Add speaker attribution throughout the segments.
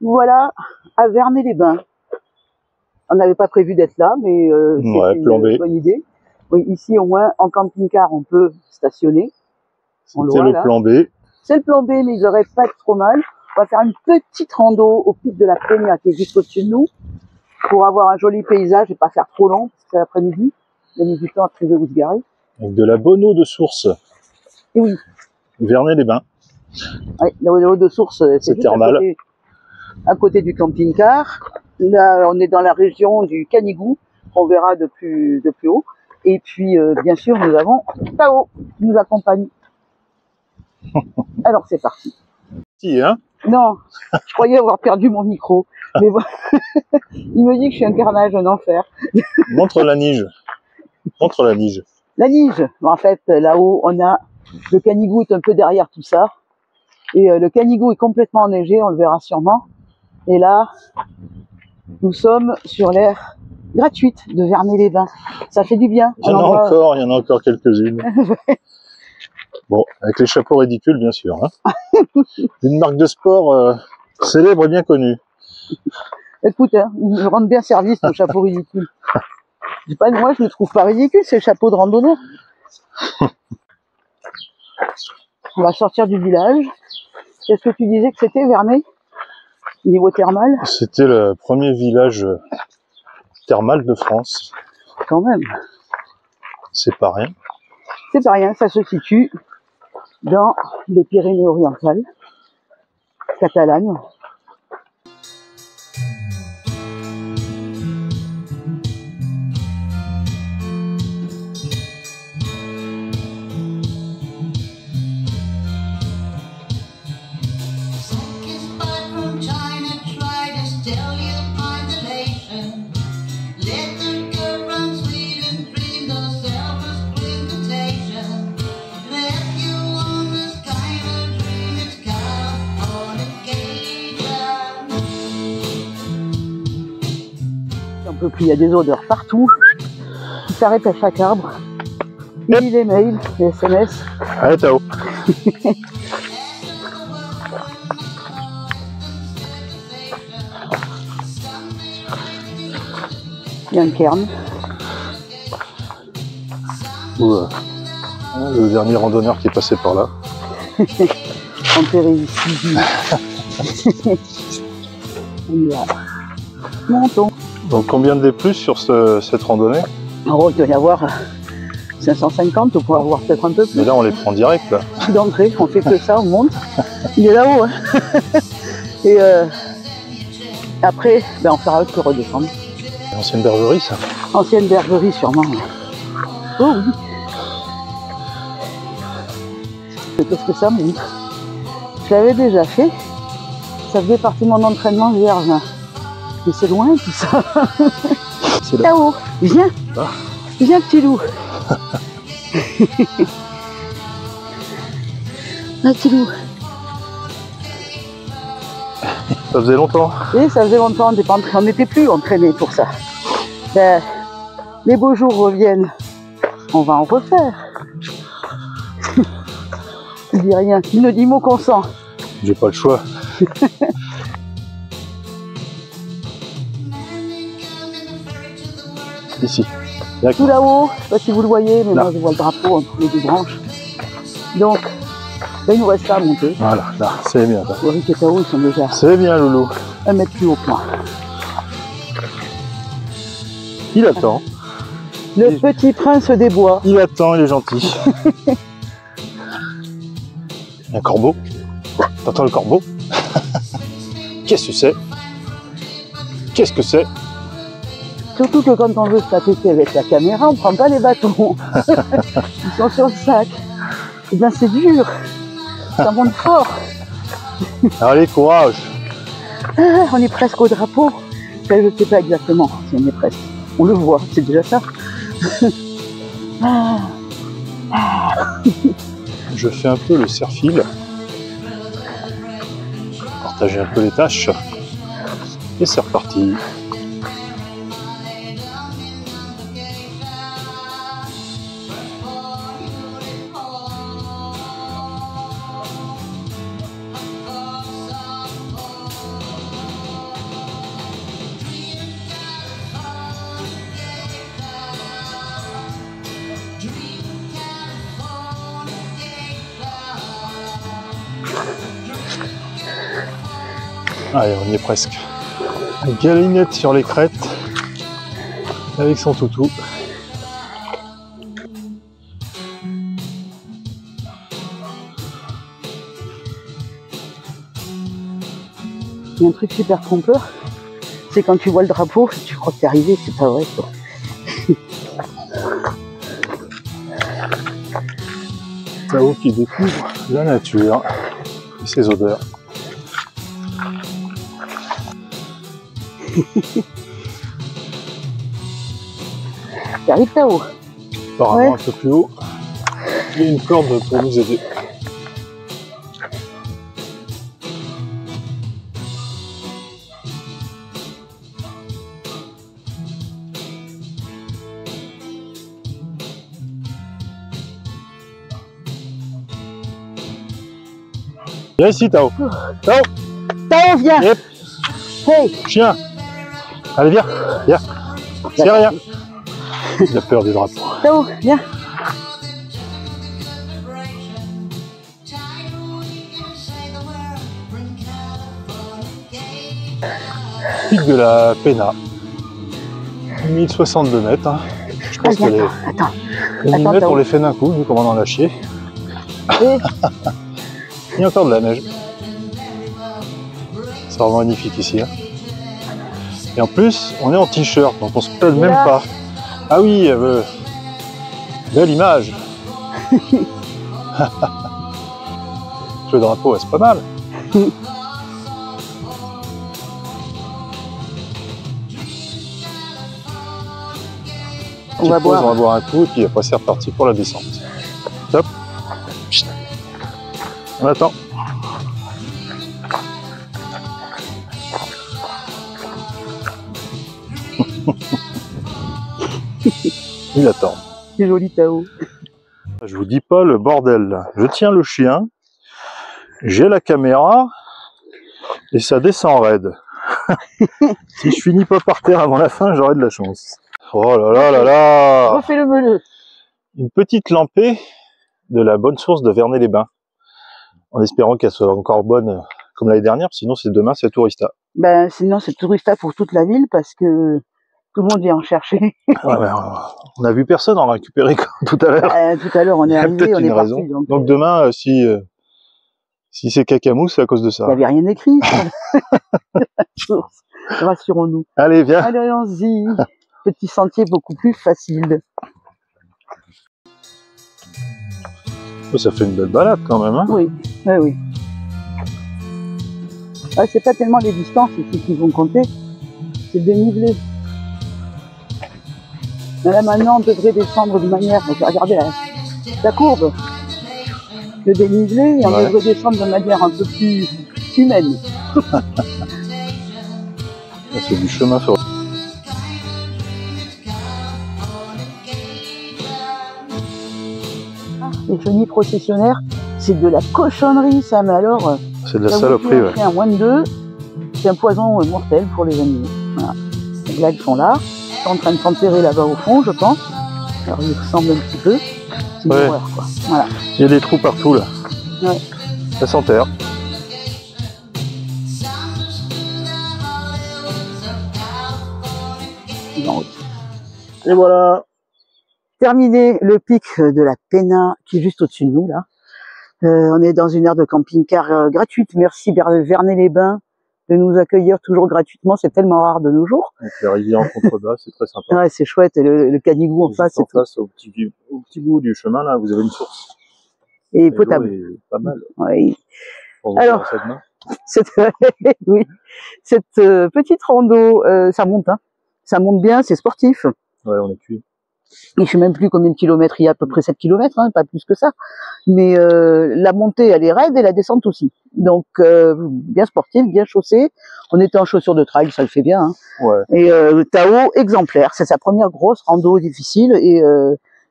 Speaker 1: Voilà, à Vernay-les-Bains. On n'avait pas prévu d'être là, mais
Speaker 2: ouais,
Speaker 1: c'est
Speaker 2: plan B.
Speaker 1: une bonne idée. Oui, ici au moins, en camping-car, on peut stationner.
Speaker 2: C'était le plan B.
Speaker 1: C'est le plan B, mais il devrait pas être trop mal. On va faire une petite rando au pic de la Peña qui est juste au-dessus de nous, pour avoir un joli paysage et pas faire trop long, parce que c'est l'après-midi. Il y a mis du temps à trouver où se garer.
Speaker 2: Avec de la bonne eau de source.
Speaker 1: Et oui.
Speaker 2: Vernay-les-Bains.
Speaker 1: Oui, la eau de source, c'est juste
Speaker 2: thermal.
Speaker 1: à côté du camping-car. Là, on est dans la région du Canigou, on verra de plus haut. Et puis, bien sûr, nous avons Tao qui nous accompagne. Alors, c'est parti.
Speaker 2: Si, hein?
Speaker 1: Non, je croyais avoir perdu mon micro. Mais bon, il me dit que je suis un carnage, un enfer.
Speaker 2: Montre la Nige. Montre la Nige.
Speaker 1: La Nige. En fait, là-haut, on a le Canigou est un peu derrière tout ça. Et le Canigou est complètement enneigé, on le verra sûrement. Et là, nous sommes sur l'aire gratuite de Vernay-les-Bains. Ça fait du bien.
Speaker 2: Il y en a encore quelques-unes. Bon, avec les chapeaux ridicules, bien sûr. Hein. Une marque de sport célèbre et bien connue.
Speaker 1: Écoute, hein, ils me rendent bien service, nos chapeaux ridicules. Moi, je ne trouve pas ridicule, c'est le chapeau de randonneur. On va sortir du village. Qu'est-ce que tu disais que c'était, Vernay? Niveau thermal?
Speaker 2: C'était le premier village thermal de France.
Speaker 1: Quand même.
Speaker 2: C'est pas rien.
Speaker 1: C'est pas rien, ça se situe dans les Pyrénées-Orientales, catalanes. Puis il y a des odeurs partout, qui s'arrêtent à chaque arbre. Il lit les mails, les SMS.
Speaker 2: Allez, Tao.
Speaker 1: Il y a un cairn.
Speaker 2: Le dernier randonneur qui est passé par là.
Speaker 1: Enterré ici. On y va. Montons.
Speaker 2: Donc combien de D+ sur cette randonnée?
Speaker 1: Oh, il doit y avoir 550, on pourra avoir peut-être un peu plus.
Speaker 2: Mais là on les prend direct là.
Speaker 1: Tout d'entrée, on fait que ça, on monte. Il est là-haut. Hein. Et après, ben, on fera que redescendre.
Speaker 2: Ancienne bergerie ça?
Speaker 1: Ancienne bergerie sûrement. Oh oui. Qu'est-ce que ça montre? Je l'avais déjà fait. Ça faisait partie de mon entraînement vierge. Mais c'est loin tout ça.
Speaker 2: C'est là.
Speaker 1: Là-haut, viens.
Speaker 2: Ah.
Speaker 1: Viens petit loup. Un petit loup.
Speaker 2: Ça faisait longtemps.
Speaker 1: Oui, ça faisait longtemps, on n'était plus entraînés pour ça. Ben, les beaux jours reviennent, on va en refaire. Il dit rien, il ne dit mot consent.
Speaker 2: J'ai pas le choix. Ici.
Speaker 1: Tout là-haut, je ne sais pas si vous le voyez, mais là. Moi je vois le drapeau entre les deux branches. Donc, là il nous reste ça à monter.
Speaker 2: Voilà, là, c'est bien.
Speaker 1: Eric et Tao, ils sont déjà.
Speaker 2: C'est bien, Loulou.
Speaker 1: 1 mètre plus haut que moi.
Speaker 2: Il attend.
Speaker 1: Le petit prince des bois.
Speaker 2: Il attend, il est gentil. Un corbeau. T'entends le corbeau? Qu'est-ce que c'est? Qu'est-ce que c'est?
Speaker 1: Surtout que quand on veut se papoter avec la caméra, on ne prend pas les bâtons. Ils sont sur le sac. Eh bien c'est dur. Ça monte fort.
Speaker 2: Allez, courage.
Speaker 1: Ah, on est presque au drapeau. Je ne sais pas exactement si on est presque. On le voit, c'est déjà ça.
Speaker 2: Je fais un peu le serre-fil. Partager un peu les tâches. Et c'est reparti. Allez, on y est presque. Galinette sur les crêtes avec son toutou.
Speaker 1: Il y a un truc super trompeur, c'est quand tu vois le drapeau, tu crois que t'es arrivé, c'est pas vrai quoi.
Speaker 2: Tao qui découvre la nature et ses odeurs.
Speaker 1: T'arrives Tao.
Speaker 2: Apparemment
Speaker 1: Ouais.
Speaker 2: un peu plus haut, il y a une corde pour nous aider. Viens ici Tao. Tao,
Speaker 1: Tao, viens.
Speaker 2: Yep.
Speaker 1: Hey.
Speaker 2: Chien. Allez viens, viens. C'est rien. Il a peur du drapeau.
Speaker 1: Tao, viens.
Speaker 2: Pic de la Pena. 1062 mètres. Hein. Je pense que
Speaker 1: Attends.
Speaker 2: les 1000
Speaker 1: Attends,
Speaker 2: mètres, on
Speaker 1: Tao.
Speaker 2: les fait d'un coup, vu comment on en a chié.
Speaker 1: Et
Speaker 2: Il y a encore de la neige. C'est vraiment magnifique ici. Hein. Et en plus, on est en t-shirt, donc on se plaint même
Speaker 1: là.
Speaker 2: pas. Ah oui, belle image. Le drapeau, ouais, c'est pas mal.
Speaker 1: on va boire.
Speaker 2: On va boire un coup, et puis après c'est reparti pour la descente. Top. On attend. Il attend.
Speaker 1: C'est joli Tao.
Speaker 2: Je vous dis pas le bordel là. Je tiens le chien, j'ai la caméra et ça descend raide. Si je finis pas par terre avant la fin, j'aurai de la chance. Oh là là là là!
Speaker 1: Refais le meuleux.
Speaker 2: Une petite lampée de la bonne source de Vernet-les-Bains. En espérant qu'elle soit encore bonne comme l'année dernière, sinon c'est demain, c'est Tourista.
Speaker 1: Ben sinon c'est tourista pour toute la ville parce que tout le monde vient en chercher.
Speaker 2: Ouais, ben, on a vu personne en récupérer comme tout à l'heure.
Speaker 1: Tout à l'heure on
Speaker 2: Il
Speaker 1: est
Speaker 2: y a
Speaker 1: arrivé,
Speaker 2: peut-être
Speaker 1: on
Speaker 2: une
Speaker 1: est
Speaker 2: raison.
Speaker 1: parti.
Speaker 2: Donc demain, si c'est cacamou, c'est à cause de
Speaker 1: il
Speaker 2: ça.
Speaker 1: n'y avait rien écrit sur la source. Rassurons-nous.
Speaker 2: Allez, viens.
Speaker 1: Allez, allons-y. Petit sentier beaucoup plus facile.
Speaker 2: Oh, ça fait une belle balade quand même. Hein.
Speaker 1: Oui, oui, oui. Ah, c'est pas tellement les distances ici qui vont compter, c'est le dénivelé. Mais là maintenant on devrait descendre de manière, donc regardez la courbe, le dénivelé, et on
Speaker 2: Ouais.
Speaker 1: devrait descendre de manière un peu plus humaine.
Speaker 2: C'est du chemin fort.
Speaker 1: Les chenilles processionnaires, c'est de la cochonnerie ça, mais alors,
Speaker 2: C'est de la
Speaker 1: ça vous
Speaker 2: saloperie,
Speaker 1: tue un
Speaker 2: ouais.
Speaker 1: chien moins de 2, c'est un poison mortel pour les animaux. Voilà. Donc là, ils sont là, ils sont en train de s'enterrer là-bas au fond, je pense. Alors, ils ressemblent un petit peu. C'est une
Speaker 2: Ouais.
Speaker 1: horreur, quoi. Voilà.
Speaker 2: Il y a des trous partout là.
Speaker 1: Ouais.
Speaker 2: Ça s'enterre.
Speaker 1: Non.
Speaker 2: Et voilà.
Speaker 1: Terminé le pic de la Pena qui est juste au-dessus de nous là. On est dans une aire de camping-car gratuite. Merci Vernet-les-Bains de nous accueillir toujours gratuitement. C'est tellement rare de nos jours.
Speaker 2: Donc la rivière en contrebas, c'est très sympa.
Speaker 1: Ouais, c'est chouette. Et le canigou en face,
Speaker 2: En face, au petit bout du chemin là, vous avez une source.
Speaker 1: et
Speaker 2: Et
Speaker 1: potable.
Speaker 2: l'eau est pas mal.
Speaker 1: Ouais.
Speaker 2: Pour
Speaker 1: Alors,
Speaker 2: ça demain.
Speaker 1: oui, cette petite rando, ça monte, hein. Ça monte bien, c'est sportif.
Speaker 2: Ouais, on est cuit.
Speaker 1: Et je sais même plus combien de kilomètres il y a, à peu près 7 kilomètres, hein, pas plus que ça. Mais la montée, elle est raide et la descente aussi. Donc, bien sportif, bien chaussé. On était en chaussures de trail, ça le fait bien. Hein.
Speaker 2: Ouais.
Speaker 1: Et Tao, exemplaire. C'est sa première grosse rando difficile et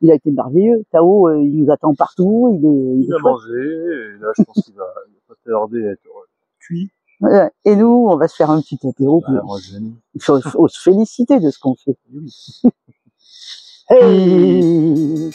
Speaker 1: il a été merveilleux. Tao, il nous attend partout.
Speaker 2: Il a
Speaker 1: chouette.
Speaker 2: mangé, et là je pense qu'il va pas tarder à être cuit.
Speaker 1: Et nous, on va se faire un petit apéro.
Speaker 2: Bah, moi j'aime.
Speaker 1: Il faut se féliciter de ce qu'on fait.
Speaker 2: Oui.
Speaker 1: Hey